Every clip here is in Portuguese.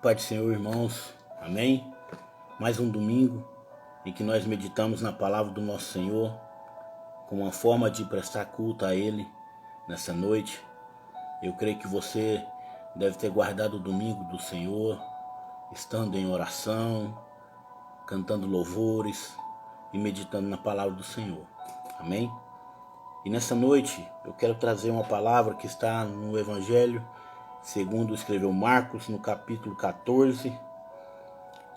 Pai do Senhor, irmãos, amém? Mais um domingo em que nós meditamos na palavra do nosso Senhor como uma forma de prestar culto a Ele nessa noite. Eu creio que você deve ter guardado o domingo do Senhor, estando em oração, cantando louvores e meditando na palavra do Senhor, amém? E nessa noite eu quero trazer uma palavra que está no Evangelho segundo escreveu Marcos, no capítulo 14,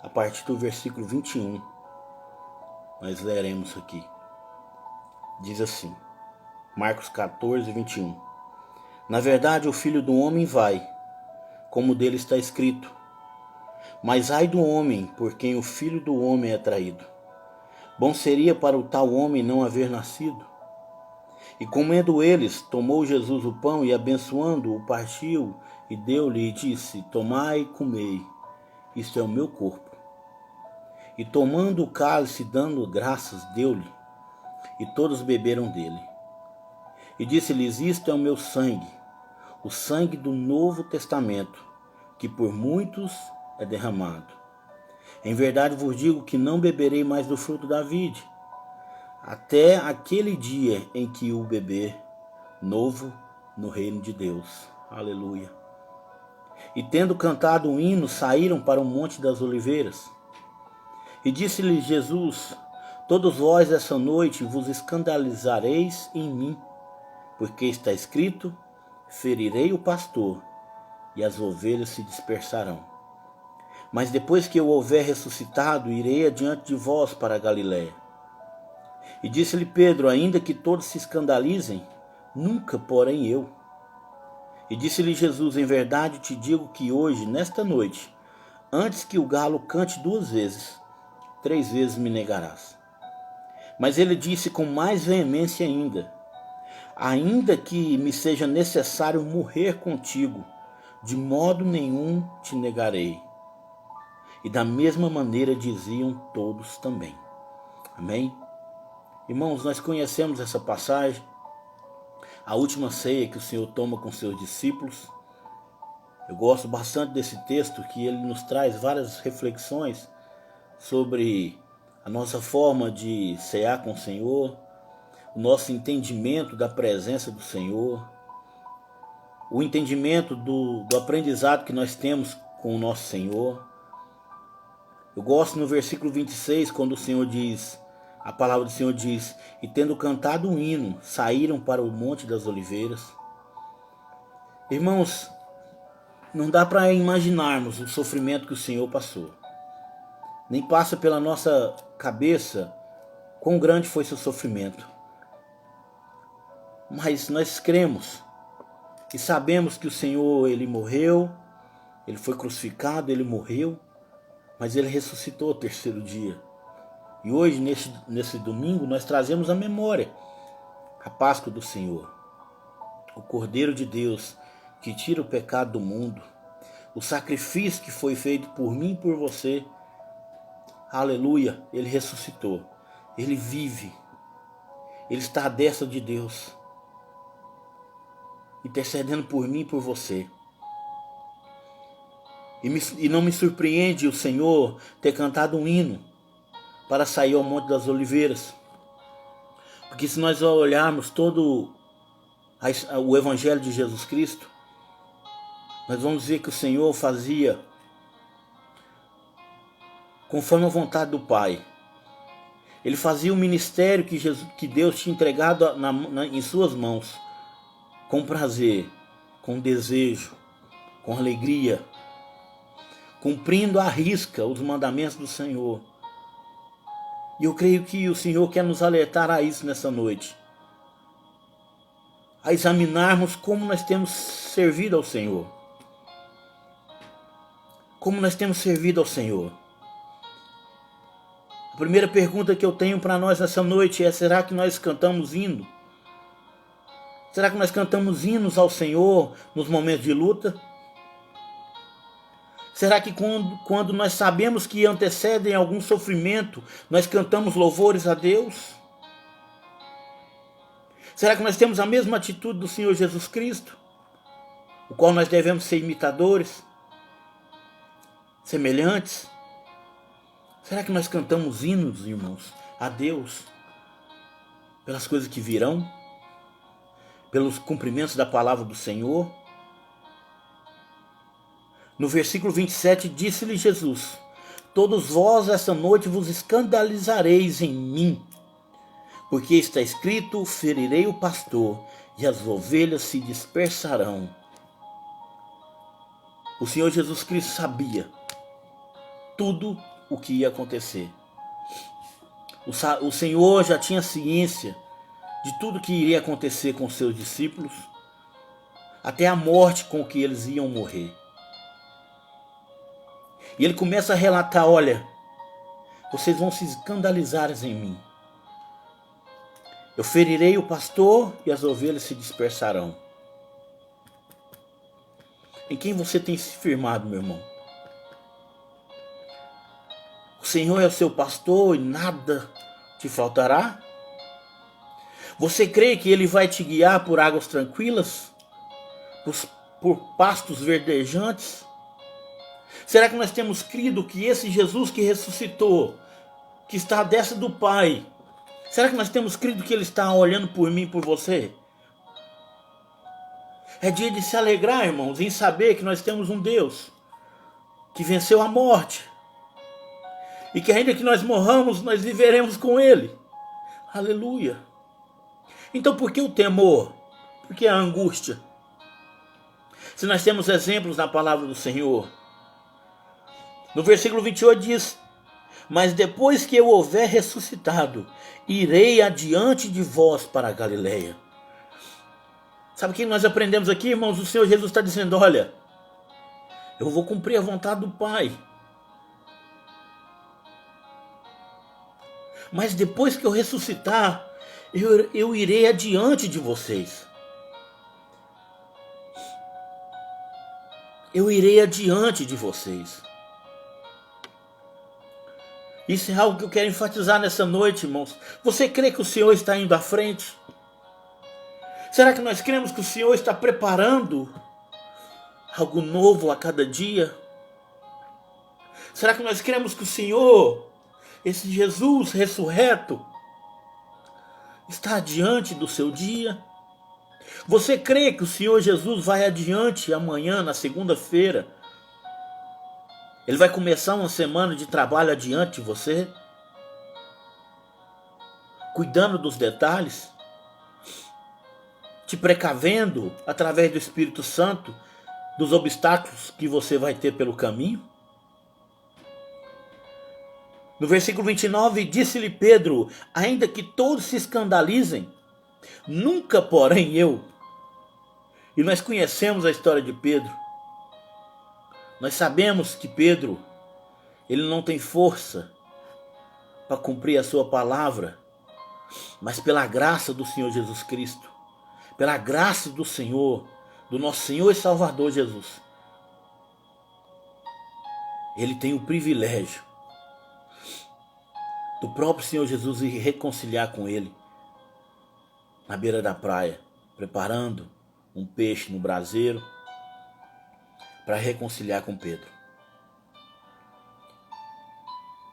a partir do versículo 21. Nós leremos aqui. Diz assim, Marcos 14, 21. Na verdade, o Filho do Homem vai, como dele está escrito. Mas ai do homem, por quem o Filho do Homem é traído. Bom seria para o tal homem não haver nascido. E comendo eles, tomou Jesus o pão e abençoando-o, partiu e deu-lhe e disse, tomai e comei, isto é o meu corpo. E tomando o cálice, dando graças, deu-lhe, e todos beberam dele. E disse-lhes, isto é o meu sangue, o sangue do Novo Testamento, que por muitos é derramado. Em verdade vos digo que não beberei mais do fruto da vide, até aquele dia em que o beber novo no reino de Deus. Aleluia. E tendo cantado um hino, saíram para o Monte das Oliveiras. E disse-lhe Jesus, todos vós essa noite vos escandalizareis em mim, porque está escrito, ferirei o pastor, e as ovelhas se dispersarão. Mas depois que eu houver ressuscitado, irei adiante de vós para a Galiléia. E disse-lhe Pedro, ainda que todos se escandalizem, nunca, porém, eu. E disse-lhe Jesus, em verdade te digo que hoje, nesta noite, antes que o galo cante 2 vezes, 3 vezes me negarás. Mas ele disse com mais veemência ainda que me seja necessário morrer contigo, de modo nenhum te negarei. E da mesma maneira diziam todos também. Amém? Irmãos, nós conhecemos essa passagem, a última ceia que o Senhor toma com seus discípulos. Eu gosto bastante desse texto, que ele nos traz várias reflexões sobre a nossa forma de cear com o Senhor, o nosso entendimento da presença do Senhor, o entendimento do aprendizado que nós temos com o nosso Senhor. Eu gosto no versículo 26, quando o Senhor diz, a palavra do Senhor diz, e tendo cantado um hino, saíram para o Monte das Oliveiras. Irmãos, não dá para imaginarmos o sofrimento que o Senhor passou. Nem passa pela nossa cabeça quão grande foi seu sofrimento. Mas nós cremos e sabemos que o Senhor, Ele morreu, Ele foi crucificado, Ele morreu, mas Ele ressuscitou ao 3º dia. E hoje, nesse domingo, nós trazemos à memória a Páscoa do Senhor, o Cordeiro de Deus que tira o pecado do mundo, o sacrifício que foi feito por mim e por você. Aleluia, Ele ressuscitou, Ele vive, Ele está à destra de Deus, intercedendo por mim e por você. E não me surpreende o Senhor ter cantado um hino para sair ao Monte das Oliveiras. Porque se nós olharmos todo o Evangelho de Jesus Cristo, nós vamos ver que o Senhor fazia conforme a vontade do Pai. Ele fazia o ministério que Deus tinha entregado em suas mãos, com prazer, com desejo, com alegria, cumprindo à risca os mandamentos do Senhor. E eu creio que o Senhor quer nos alertar a isso nessa noite. A examinarmos como nós temos servido ao Senhor. Como nós temos servido ao Senhor. A primeira pergunta que eu tenho para nós nessa noite é, será que nós cantamos hino? Será que nós cantamos hinos ao Senhor nos momentos de luta? Será que quando nós sabemos que antecedem algum sofrimento, nós cantamos louvores a Deus? Será que nós temos a mesma atitude do Senhor Jesus Cristo, o qual nós devemos ser imitadores? semelhantes? Será que nós cantamos hinos, irmãos, a Deus pelas coisas que virão? Pelos cumprimentos da palavra do Senhor? No versículo 27, disse-lhe Jesus: todos vós esta noite vos escandalizareis em mim, porque está escrito: ferirei o pastor, e as ovelhas se dispersarão. O Senhor Jesus Cristo sabia tudo o que ia acontecer. O Senhor já tinha ciência de tudo que iria acontecer com seus discípulos, até a morte com que eles iam morrer. E ele começa a relatar: olha, vocês vão se escandalizar em mim. Eu ferirei o pastor e as ovelhas se dispersarão. Em quem você tem se firmado, meu irmão? O Senhor é o seu pastor e nada te faltará? Você crê que Ele vai te guiar por águas tranquilas? Por pastos verdejantes? Será que nós temos crido que esse Jesus que ressuscitou, que está à destra do Pai, será que nós temos crido que Ele está olhando por mim e por você? É dia de se alegrar, irmãos, em saber que nós temos um Deus que venceu a morte. E que ainda que nós morramos, nós viveremos com Ele. Aleluia. Então por que o temor? Por que a angústia? Se nós temos exemplos na palavra do Senhor. No versículo 28 diz: mas depois que eu houver ressuscitado, irei adiante de vós para a Galileia. Sabe o que nós aprendemos aqui, irmãos? O Senhor Jesus está dizendo: olha, eu vou cumprir a vontade do Pai. Mas depois que eu ressuscitar, eu irei adiante de vocês. Eu irei adiante de vocês. Isso é algo que eu quero enfatizar nessa noite, irmãos. Você crê que o Senhor está indo à frente? Será que nós cremos que o Senhor está preparando algo novo a cada dia? Será que nós cremos que o Senhor, esse Jesus ressurreto, está adiante do seu dia? Você crê que o Senhor Jesus vai adiante amanhã, na segunda-feira? Ele vai começar uma semana de trabalho adiante de você? Cuidando dos detalhes? Te precavendo através do Espírito Santo dos obstáculos que você vai ter pelo caminho? No versículo 29, disse-lhe Pedro: ainda que todos se escandalizem, nunca porém eu. E nós conhecemos a história de Pedro. Nós sabemos que Pedro, ele não tem força para cumprir a sua palavra, mas pela graça do Senhor Jesus Cristo, pela graça do Senhor, do nosso Senhor e Salvador Jesus, ele tem o privilégio do próprio Senhor Jesus ir reconciliar com ele na beira da praia, preparando um peixe no braseiro para reconciliar com Pedro.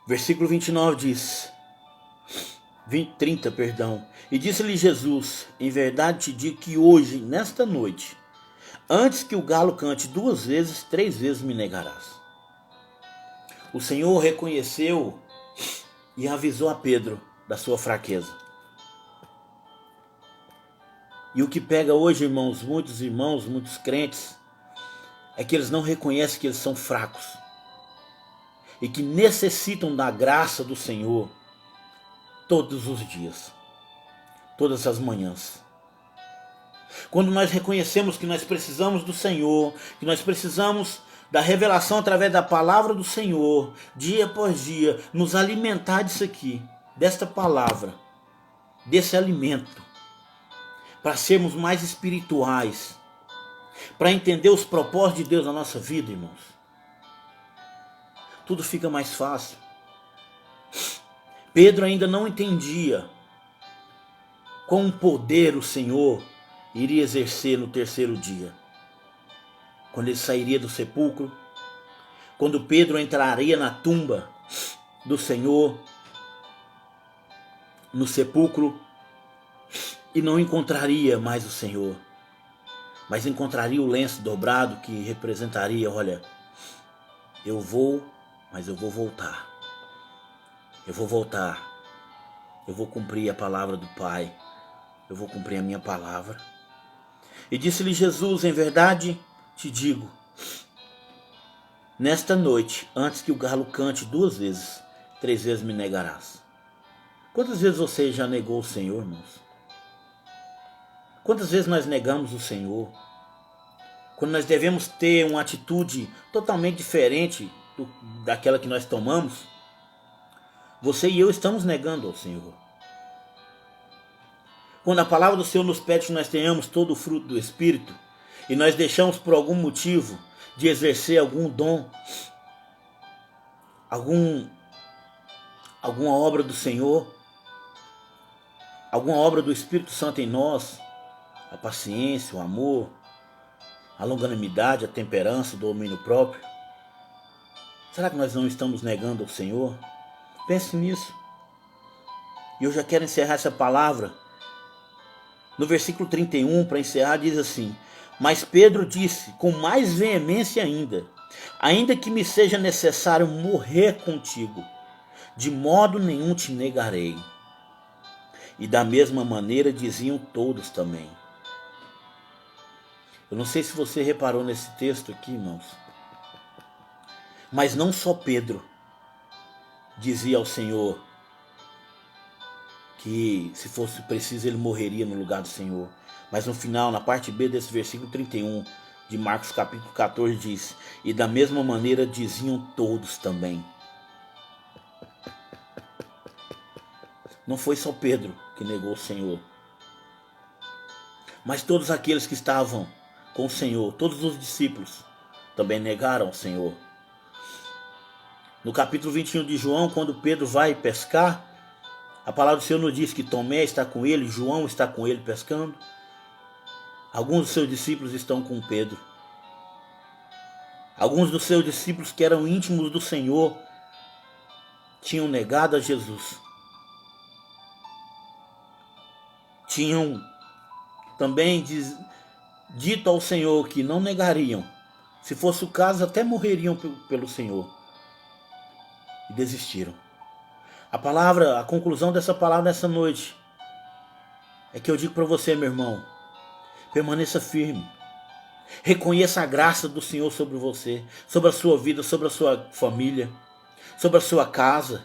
Versículo 29 diz, 30, perdão. E disse-lhe Jesus: em verdade te digo que hoje, nesta noite, antes que o galo cante 2 vezes, 3 vezes me negarás. O Senhor reconheceu e avisou a Pedro da sua fraqueza. E o que pega hoje, irmãos, muitos crentes, é que eles não reconhecem que eles são fracos e que necessitam da graça do Senhor todos os dias, todas as manhãs. Quando nós reconhecemos que nós precisamos do Senhor, que nós precisamos da revelação através da palavra do Senhor, dia após dia, nos alimentar disso aqui, desta palavra, desse alimento, para sermos mais espirituais, para entender os propósitos de Deus na nossa vida, irmãos, tudo fica mais fácil. Pedro ainda não entendia quão poder o Senhor iria exercer no terceiro dia, quando ele sairia do sepulcro, quando Pedro entraria na tumba do Senhor, no sepulcro, e não encontraria mais o Senhor, mas encontraria o lenço dobrado que representaria, olha, eu vou, mas eu vou voltar. Eu vou voltar. Eu vou cumprir a palavra do Pai. Eu vou cumprir a minha palavra. E disse-lhe Jesus, em verdade te digo, nesta noite, antes que o galo cante 2 vezes, 3 vezes me negarás. Quantas vezes você já negou o Senhor, irmãos? Quantas vezes nós negamos o Senhor? Quando nós devemos ter uma atitude totalmente diferente daquela que nós tomamos, você e eu estamos negando ao Senhor. Quando a palavra do Senhor nos pede que nós tenhamos todo o fruto do Espírito, e nós deixamos por algum motivo de exercer algum dom, alguma obra do Senhor, alguma obra do Espírito Santo em nós, a paciência, o amor, a longanimidade, a temperança, o domínio próprio, será que nós não estamos negando ao Senhor? Pense nisso. E eu já quero encerrar essa palavra. No versículo 31, para encerrar, diz assim: mas Pedro disse com mais veemência ainda que me seja necessário morrer contigo, de modo nenhum te negarei. E da mesma maneira diziam todos também. Eu não sei se você reparou nesse texto aqui, irmãos, mas não só Pedro dizia ao Senhor que se fosse preciso ele morreria no lugar do Senhor. Mas no final, na parte B desse versículo 31 de Marcos capítulo 14 diz: e da mesma maneira diziam todos também. Não foi só Pedro que negou o Senhor, mas todos aqueles que estavam com o Senhor, todos os discípulos também negaram o Senhor. No capítulo 21 de João, quando Pedro vai pescar, a palavra do Senhor nos diz que Tomé está com ele, João está com ele pescando. Alguns dos seus discípulos estão com Pedro. Alguns dos seus discípulos que eram íntimos do Senhor tinham negado a Jesus. Tinham também dito ao Senhor que não negariam. Se fosse o caso, até morreriam pelo Senhor. E desistiram. A conclusão dessa palavra nessa noite é que eu digo para você, meu irmão, permaneça firme. Reconheça a graça do Senhor sobre você, sobre a sua vida, sobre a sua família, sobre a sua casa.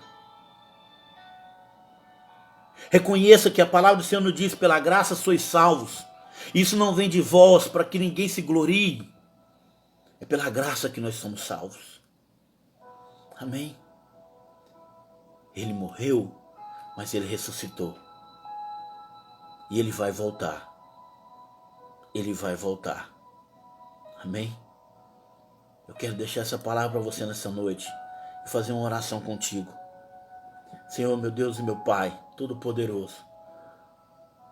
Reconheça que a palavra do Senhor nos diz: pela graça sois salvos. Isso não vem de vós para que ninguém se glorie. É pela graça que nós somos salvos. Amém? Ele morreu, mas ele ressuscitou. E ele vai voltar. Ele vai voltar. Amém? Eu quero deixar essa palavra para você nessa noite e fazer uma oração contigo. Senhor, meu Deus e meu Pai, Todo-Poderoso.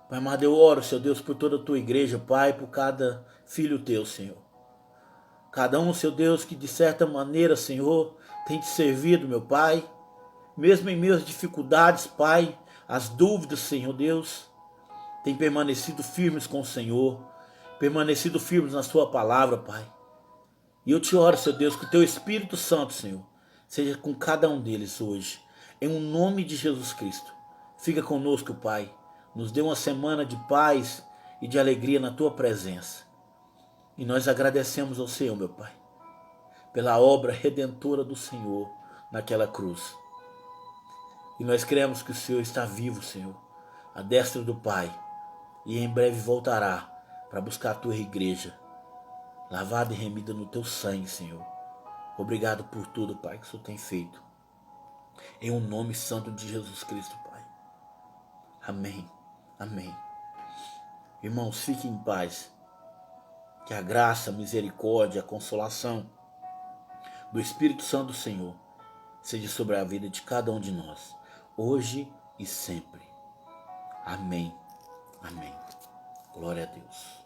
Pai amado, eu oro, Senhor Deus, por toda a tua igreja, Pai, por cada filho teu, Senhor. Cada um, Senhor Deus, que de certa maneira, Senhor, tem te servido, meu Pai. Mesmo em meio às dificuldades, Pai, as dúvidas, Senhor Deus, tem permanecido firmes com o Senhor, permanecido firmes na sua palavra, Pai. E eu te oro, Senhor Deus, que o teu Espírito Santo, Senhor, seja com cada um deles hoje, em um nome de Jesus Cristo. Fica conosco, Pai. Nos dê uma semana de paz e de alegria na tua presença. E nós agradecemos ao Senhor, meu Pai, pela obra redentora do Senhor naquela cruz. E nós cremos que o Senhor está vivo, Senhor, à destra do Pai, e em breve voltará para buscar a tua igreja, lavada e remida no teu sangue, Senhor. Obrigado por tudo, Pai, que o Senhor tem feito. Em um nome santo de Jesus Cristo, Pai. Amém. Amém. Irmãos, fiquem em paz. Que a graça, a misericórdia, a consolação do Espírito Santo do Senhor seja sobre a vida de cada um de nós, hoje e sempre. Amém. Amém. Glória a Deus.